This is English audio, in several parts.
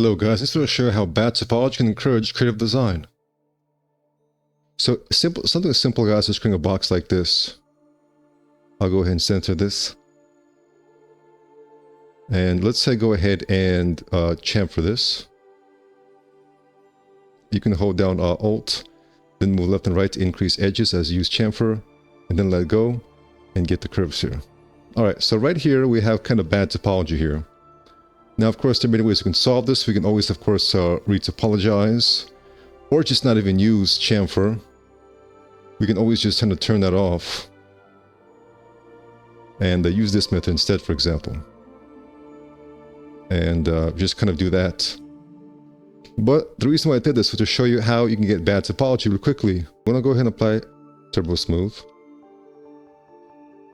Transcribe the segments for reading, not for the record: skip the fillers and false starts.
Hello guys, this will show how bad topology can encourage creative design. So something as simple guys is creating a box like this. I'll go ahead and center this. And let's say go ahead and chamfer this. You can hold down Alt, then move left and right to increase edges as you use chamfer, and then let go and get the curves here. Alright, so right here we have kind of bad topology here. Now, of course, there are many ways we can solve this. We can always, of course, re-topologize, or just not even use chamfer. We can always just kind of turn that off and use this method instead, for example. And just kind of do that. But the reason why I did this was to show you how you can get bad topology real quickly. I'm going to go ahead and apply Turbo Smooth.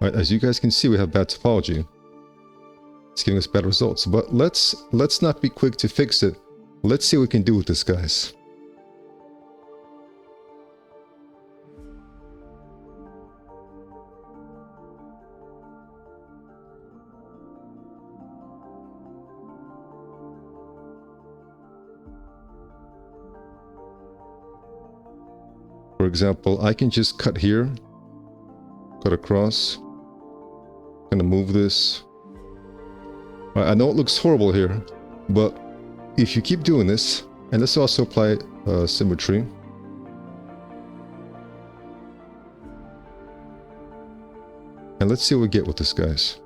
All right, as you guys can see, we have bad topology. It's giving us bad results, but let's not be quick to fix it. Let's see what we can do with this, guys. For example, I can just cut here, cut across, kind of move this. I know it looks horrible here, but if you keep doing this, and let's also apply symmetry. And let's see what we get with this, guys.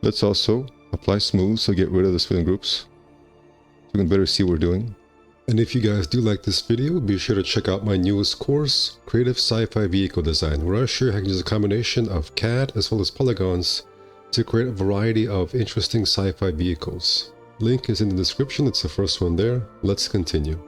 Let's also apply smooth, so get rid of the filling groups, so we can better see what we're doing. And if you guys do like this video, be sure to check out my newest course, Creative Sci-Fi Vehicle Design, where I show you how you can use a combination of CAD as well as polygons to create a variety of interesting sci-fi vehicles. Link is in the description, it's the first one there. Let's continue.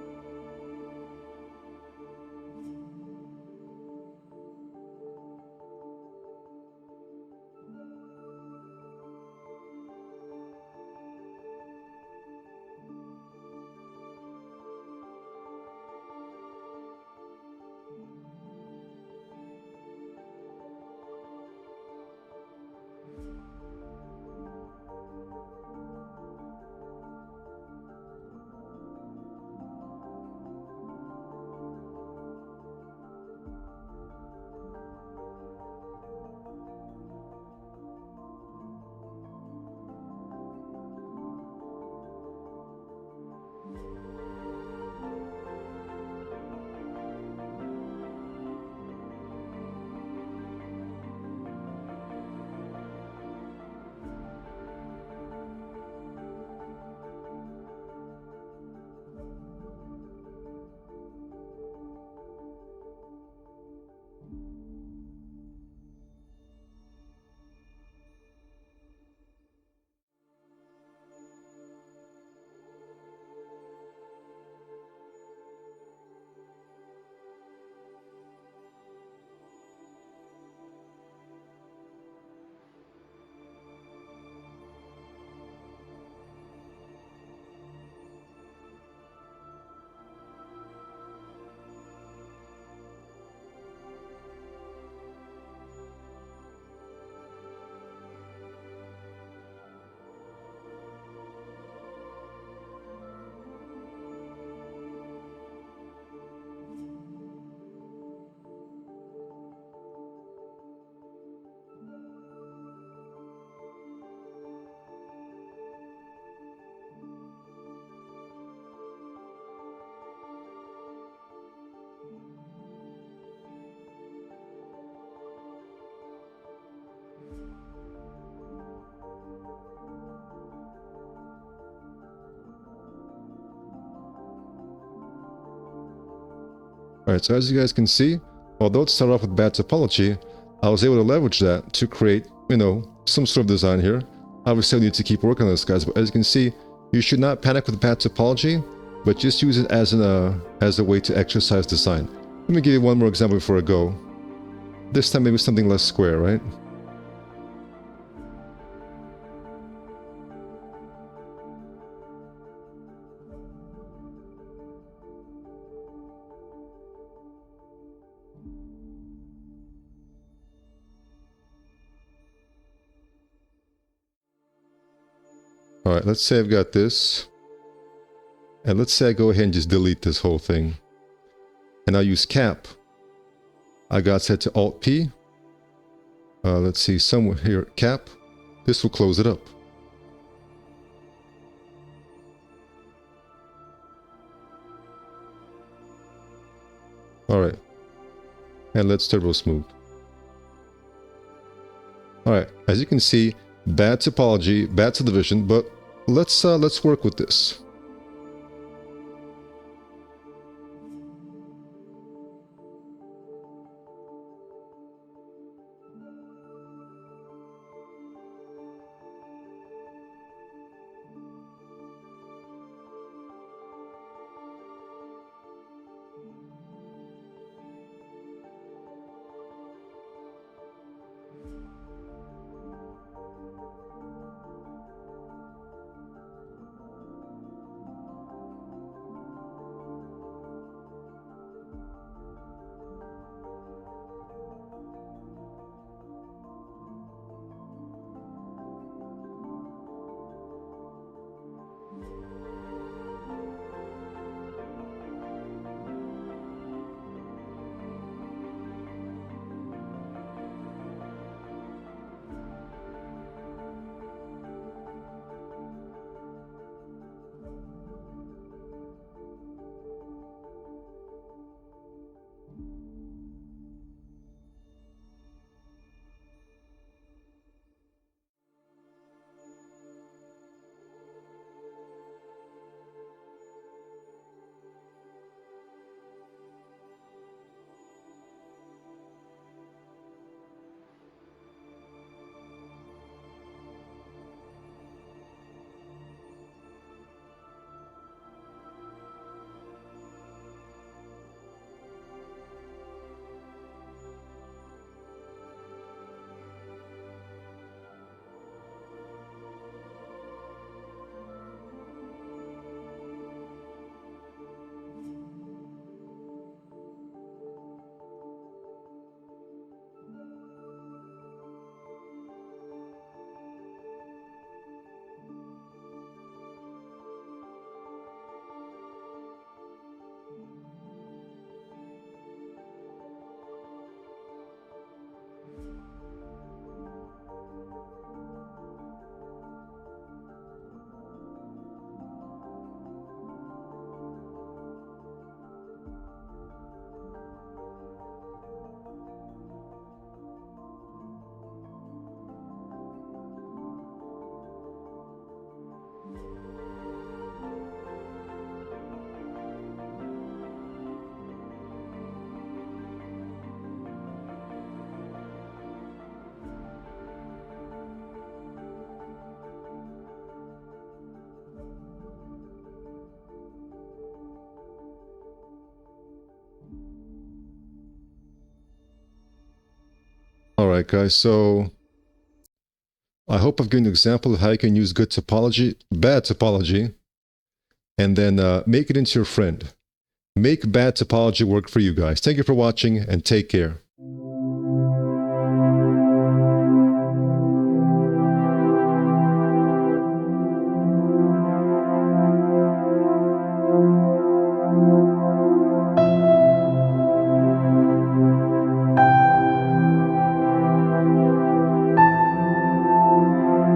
Alright, so as you guys can see, although it started off with bad topology, I was able to leverage that to create, you know, some sort of design here. Obviously, I need to keep working on this, guys, but as you can see, you should not panic with bad topology, but just use it as a way to exercise design. Let me give you one more example before I go. This time maybe something less square, right? Alright, let's say I've got this. And let's say I go ahead and just delete this whole thing. And I'll use cap. I got set to Alt-P. Let's see, somewhere here, cap. This will close it up. Alright. And let's turbo smooth. Alright, as you can see, bad topology, bad subdivision, but let's work with this. Alright guys, so I hope I've given you an example of how you can use good topology, bad topology, and then make it into your friend. Make bad topology work for you guys. Thank you for watching and take care.